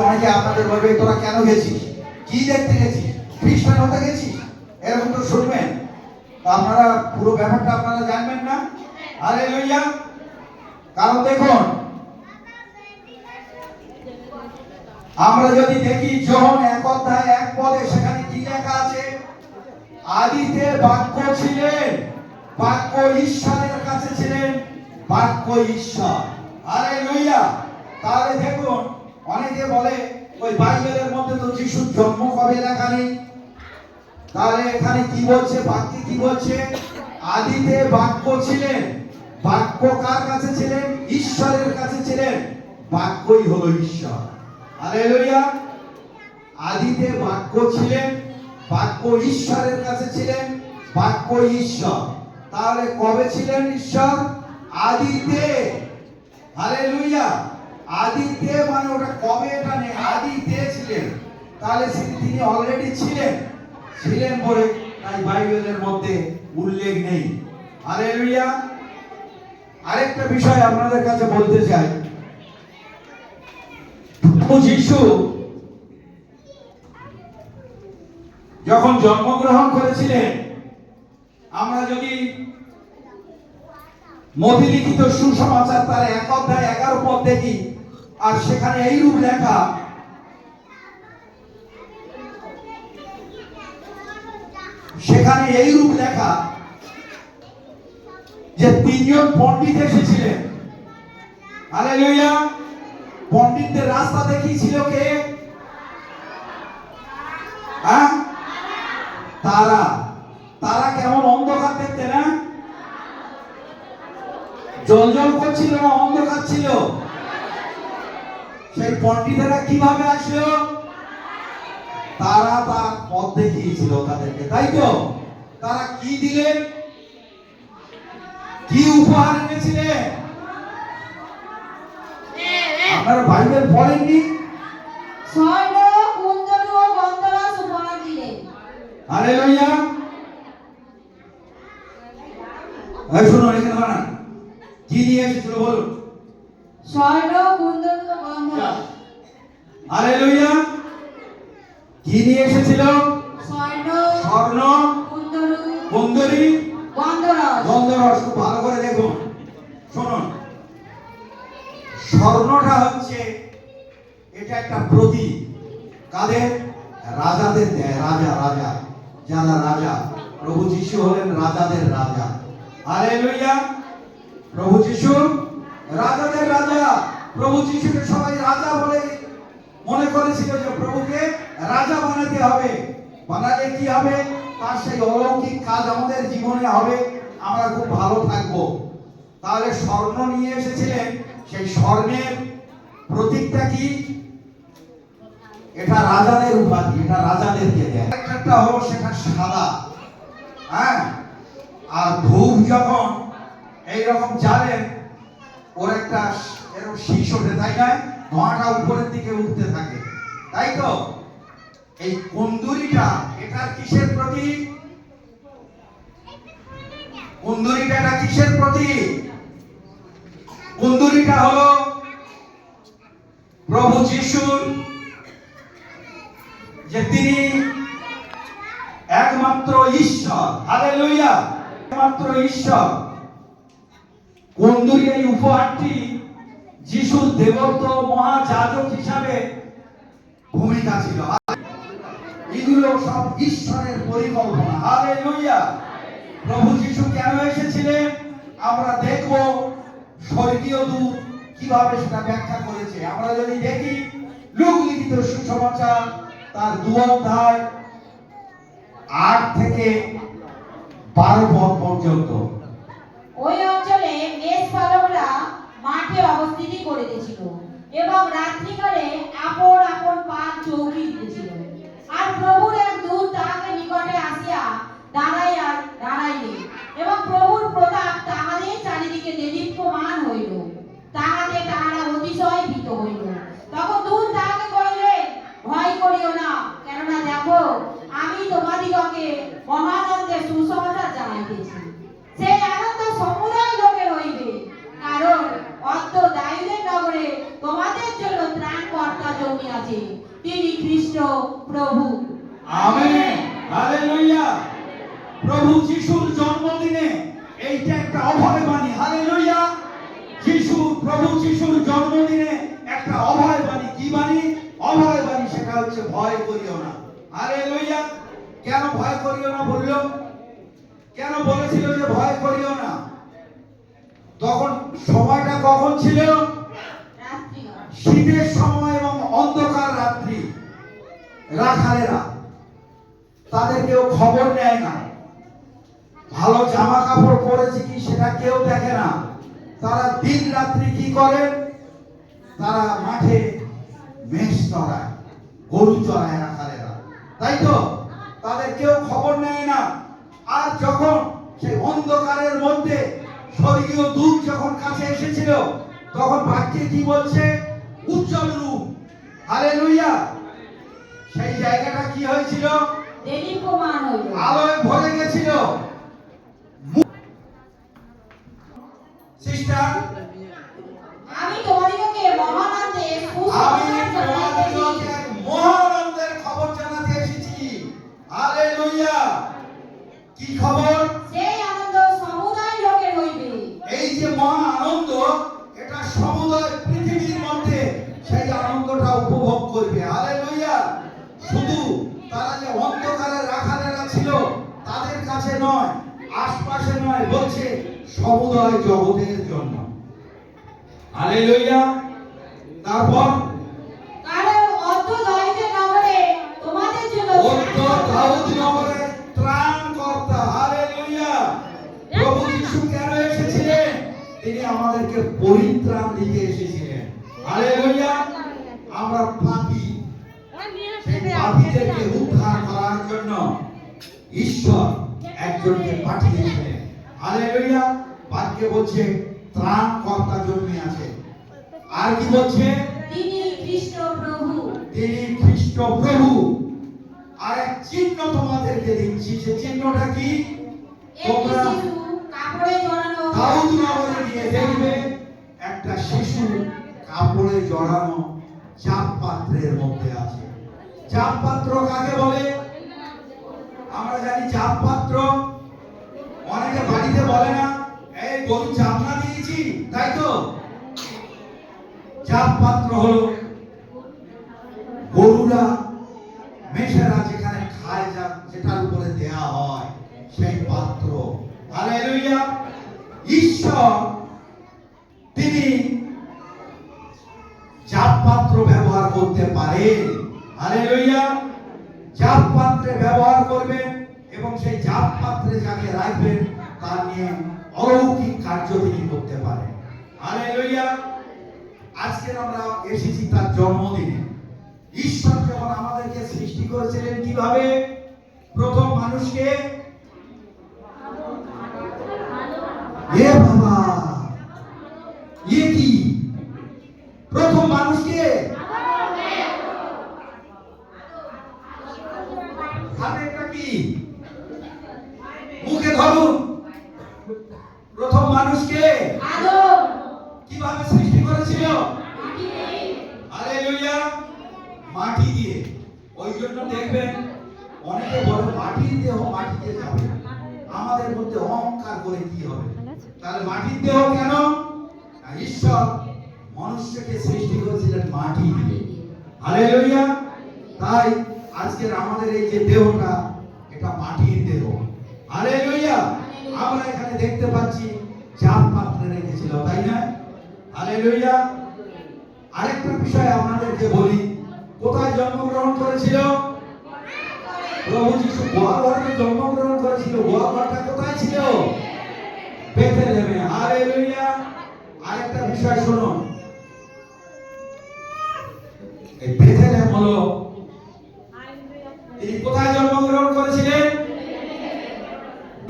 অনেকে আপনাদের বলবে তোরা কেন গেছিস, কি দেখতে গেছিস, খ্রিস্টান হতে গেছিস, এরকম তো শুনবেন। তো আপনারা পুরো ব্যাপারটা আপনারা জানবেন না। হালেলুয়া। কারণ দেখুন, আমরা যদি দেখি যোহন 1:1 সেখানে কি লেখা আছে? আদিতে বাক্য ছিলেন, বাক্য ঈশ্বরের কাছে ছিলেন, বাক্য ঈশ্বর। হালেলুয়া। তাহলে দেখুন, অনেকে বলে ওই বাইবেলের মধ্যে তো যিশুর জন্ম কবে লেখা নেই। তাহলে এখানে কি বলছে, বাক্যে কি বলছে? আদিতে বাক্য ছিলেন, বাক্য কার কাছে ছিলেন? ঈশ্বরের কাছে ছিলেন, বাক্যই হলো ঈশ্বর। হালেলুয়া। আদিতে বাক্য ছিলেন, বাক্য ঈশ্বরের কাছে ছিলেন, বাক্য ঈশ্বর। তাহলে কবে ছিলেন ঈশ্বর? আদিতে। হালেলুয়া। আদিতে মানে ওটা কবে, এটা নেই, আদিতে ছিলেন। তাহলে তিনি অলরেডি ছিলেন, ছিলেন বলে তাই বাইবেলের মধ্যে উল্লেখ নেই। হালেলুয়া। আরেকটা বিষয় আপনাদের কাছে বলতে চাই, যিশু যখন জন্মগ্রহণ করেছিলেন, আমরা যদি মথি লিখিত সুসমাচার তার 1:11 দেখি, আর সেখানে এইরূপ লেখা, সেখানে এইরূপ লেখা যে 3জন পণ্ডিত এসেছিলেন। হালেলুয়া। পণ্ডিতদের রাস্তা দেখিয়েছিল কে? হ্যাঁ, তারা। তারা কেমন অন্ধকার দেখতে না? জলজল করছিল না অন্ধকার ছিল? সেই পণ্ডিতেরা কিভাবে আসলো? তারা তার পথ দেখিয়েছিল তাদেরকে, তাই তো? তারা কি দিলেন, কি উপহার এনেছিলেন? আপনারা বাইবেল পড়েননি? স্বর্ণ, কুণ্ডল ও গন্ধরাজ উপহার দিলেন। হালেলুয়া। এই শুনুন, এখানে বানান, কি নিয়ে এসেছিল বলুন? স্বর্ণ, কুণ্ডল ও গন্ধরাজ। হালেলুয়া। কি নিয়ে এসেছিল? স্বর্ণ, স্বর্ণ, কুণ্ডল, কুণ্ডলী, গন্ধরাজ। গন্ধরস। খুব ভালো করে দেখুন, শুনুন। স্বর্ণটা হচ্ছে, এটা একটা প্রতীক কাদের? রাজাদের দেয়। রাজা, রাজা, যারা রাজা। প্রভু যিশু হলেন রাজাদের রাজা। হালেলুয়া। প্রভু যিশু রাজাদের রাজা। প্রভু যিশুকে সবাই রাজা বলে মনে করেছিল যে প্রভুকে রাজা বানাতে হবে। বানালে কি হবে? তার সেই অলৌকিক কাজ আমাদের জীবনে হবে, আমরা খুব ভালো থাকবো। তাহলে স্বর্ণ নিয়ে এসেছিলেন। সেই স্বর্ণের প্রতীকটা কি? এটা রাজাদের উপাধি, এটা রাজাদেরকে দেয়। একটা হলো সেটা সাদা, হ্যাঁ। আর ধূপ যখন এইরকম জ্বালেন, ওর একটা এরকম শীষ ওঠে, তাই না? ধোঁয়াটা উপরের দিকে উঠতে থাকে, তাই তো? এই কুন্দুরিটা, এটার কিসের প্রতীক? কুন্দুরিটা এটা কিসের প্রতীক? কুন্দুরিটা হলো প্রভু যিশুর, যে তিনি একমাত্র ঈশ্বর। হালেলুয়া। একমাত্র ঈশ্বর। কুন্দুরি এই উপহারটি যিশুর দেবত্ব মহাযাজক হিসাবে ভূমিকা ছিল। এগুলো সব ঈশ্বরের পরিকল্পনা। হালেলুয়া। প্রভু যিশু কেন এসেছিলেন আমরা দেখব, স্বর্গীয় দূত কিভাবে সেটা ব্যাখ্যা করেছে। আমরা যদি দেখি লূক লিখিত সুসমাচার তার 2:8-12 পর্যন্ত। ওই অঞ্চলে মেষপালকরা মাঠে অবস্থিতি করিতেছিল এবং রাত্রিকালে আপন আপন পাত চৌকি দিতেছিল। আর প্রভুর এক দূত তাহাকে নিকটে আসিয়া দাঁড়াইলেন এবং প্রভুর প্রতাপ তাহাদের চারিদিকে দেদীপ্যমান হইল। তাহাতে তাহারা অতিশয় ভীত হইল। তখন দূত তাহাকে কহিলেন, ভয় করিও না, কেননা দেখো আমি তোমাদিগকে মহানন্দে সুসমাচার জানাইতেছি। সেই আনন্দ সমুদয় লোকের হইবে, কারণ অদ্য দাউদের নগরে তোমাদের জন্য ত্রাণকর্তা আছে, তিনি খ্রিস্ট প্রভু। Amen, hallelujah. প্রভু যিশুর জন্মদিনে এইটা একটা অভয় বাণী। হালেলুয়া। প্রভু যিশুর জন্মদিনে একটা অভয় বাণী। কি বাণী? অভয় বাণী। সেটা হচ্ছে ভয় করিও না। হালেলুয়া। কেন ভয় করিও না বলল? কেন বলেছিল যে ভয় করিও না? তখন সময়টা কখন ছিল? রাত্রিকাল। শীতের সময় এবং অন্ধকার রাত্রি। রাখালেরা, তাদের কেউ খবর নেয় না। ভালো জামা কাপড় পরেছে কি সেটা কেউ দেখে না। তারা দিন রাত্রি কি করেন? তারা মাঠে মেষ চড়ায়, গরু চড়ায় রাখালেরা, তাই তো? তাদের কেউ খবর নেয় না। আর যখন সেই অন্ধকারের মধ্যে স্বর্গীয় দূত যখন কাছে এসেছিল, তখন বাক্যে কি বলছে? উজ্জ্বল রূপ। হালেলুয়া। সেই জায়গাটা কি হয়েছিল? দেদীপ্যমান হইল। আলোয় ভরে গেছিল। সিস্টার, আমি তোমাদিগকে মহানন্দে আমি সুসমাচার জানাইতেছি। তোমাদিগকে এক মহানন্দের খবর জানাতে এসেছি। হালেলুয়া। কি খবর? সেই আনন্দ সমুদায় লোকের হইবে। এই যে মহা আনন্দ, এটা সমুদয় পৃথিবীর মধ্যে সেই আনন্দটা উপভোগ করবে। হালেলুয়া। শুধু তারা যে অন্ধকারে রাখালেরা ছিল তাদের কাছে নয়, আশপাশে নয়, বলছে সমুদয় জগতের জন্য। হালেলুয়া। তারপর কারণ অদ্য দাউদ নগরে তোমাদের জন্য অদ্য দাউদ নগরে ত্রাণকর্তা। হালেলুয়া। প্রভু যিশু কেন এসেছিলেন? তিনি আমাদেরকে পরিত্রাণ দিতে এসেছিলেন। হালেলুয়া। আমরা পাপী, সেই পাপীদেরকে উদ্ধার করার জন্য ঈশ্বর একজনকে পাঠিয়েছিলেন। হালেলুয়া। বাক্যে বলছে ত্রাণকর্তা জন্মে আছে। আর কি বলছে? তিনি খ্রিস্ট প্রভু। তিনি খ্রিস্ট প্রভু। আর এক চিহ্ন তোমাদেরকে দিচ্ছি। সে চিহ্নটা কি? একটি তোমরা শিশু কাপড়ে জড়ানো দাউদ নগরে গিয়ে দেখবে একটা শিশু কাপড়ে জড়ানো চাপ পাত্রের মধ্যে আছে। চাপ পাত্র কাকে বলে? আমরা জানি চাপ পাত্র। অনেকে বাড়িতে বলে না, এই গরু চাপনা দিয়েছি, তাই তো? চাপ পাত্র হলো গরুরা, মেষেরা যেখানে খায়, যেটার উপরে দেয়া হয় সেই পাত্র। হালেলুয়া। ঈশ্বর তিনি চাপ পাত্র ব্যবহার করতে পারেন। হালেলুয়া। চাপ পাত্রে ব্যবহার করবেন এবং সেই চাপ পাত্রে যাকে রাখবেন তার নিয়ে অলৌকিক কার্য তিনি করতে পারেন। হালেলুয়া। আজকে আমরা এসেছি তার জন্মদিনে। ঈশ্বর যখন আমাদেরকে সৃষ্টি করেছিলেন কিভাবে? প্রথম মানুষকে, এ বাবা, এ কি? প্রথম মানুষকে হাতেরটা কি? মুখে ধরুন। প্রথম মানুষকে আদম কিভাবে সৃষ্টি করেছিল? মাটিতে। হালেলুয়া। মাটি দিয়ে। ওই জন্য দেখবেন অনেকে বলে মাটির দেহ মাটিতে যাবে। আমাদের মধ্যে অহংকার করে কি হবে? তাহলে মাটির দেহ কেন? না, ঈশ্বর মনুষ্যকে সৃষ্টি করেছিলেন মাটি দিয়ে। হালেলুয়া। তাই আজকের আমাদের এই যে দেহটা, এটা মাটির দেহ। হালেলুয়া। আমরা এখানে দেখতে পাচ্ছি চাপ পাত্রে রেখেছিল, তাই না? হালেলুয়া। আরেকটা বিষয় আপনাদেরকে বলি, কোথায় জন্মগ্রহণ করেছিল? প্রভু যিশু গোয়ালঘরে জন্মগ্রহণ করেছিল। গোয়ালঘরটা কোথায় ছিল? বেথলেহেমে। হালেলুয়া। আরেকটা বিষয় শুনুন, এই বেথলেহেম হলো, তিনি কোথায় জন্মগ্রহণ করেছিলেন?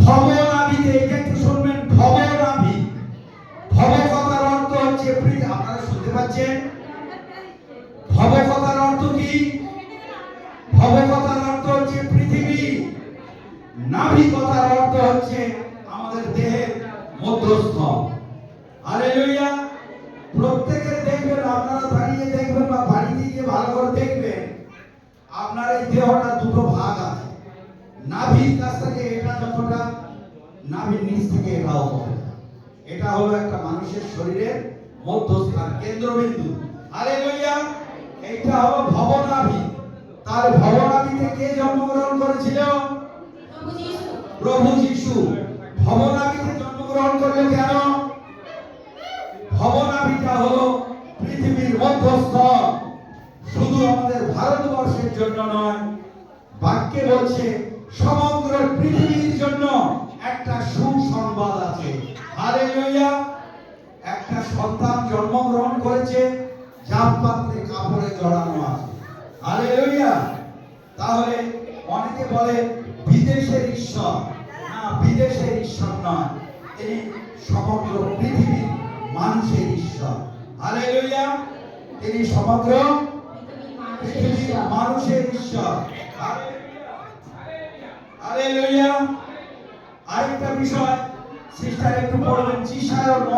ভবনাভিতে। এটা একটু শুনবেন, ভবনাভি। ভব কথার অর্থ হচ্ছে পৃথিবী। আপনারা শুনতে পাচ্ছেন? ভব কথার অর্থ কি? ভব কথার অর্থ হচ্ছে পৃথিবী। নাভি কথার অর্থ হচ্ছে আমাদের দেহের মধ্যস্থল। হালেলুয়া। প্রত্যেকের দেখবেন, আপনারা দাঁড়িয়ে দেখবেন বা বাড়িতে গিয়ে ভালো করে আপনার এই দেহটা দুটো ভাগ আছে। নাভির কাছ থেকে এটা যতটা, নাভির নিচ থেকে এটাও ততটা। এটা হলো একটা মানুষের শরীরের মধ্যস্থান, কেন্দ্রবিন্দু। হালেলুয়া। এইটা হলো ভবনাভি। তার ভবনাভিতে কে জন্মগ্রহণ করেছিল? প্রভু যিশু। প্রভু যিশু। ভবনাভিতে জন্মগ্রহণ করলো কেন? ভবনাভিটা হলো পৃথিবীর মধ্যস্থল। শুধু আমাদের ভারতবর্ষের জন্য নয়, বাক্যে বলছে সমগ্র পৃথিবীর জন্য একটা সুসংবাদ আছে। হালেলুয়া। একটা সন্তান জন্মগ্রহণ করেছে, জামপাত্রে কাপড়ে জড়ানো আছে। হালেলুয়া। তাহলে অনেকে বলে বিদেশের ঈশ্বর। না, বিদেশের ঈশ্বর নয়, তিনি সমগ্র পৃথিবীর মানুষের ঈশ্বর। হালেলুয়া। তিনি সমগ্র পৃথিবীর মানুষের ঈশ্বর। হালেলুয়া। আরেকটা বিষয় সিস্টার একটু পড়বেন, যিশায়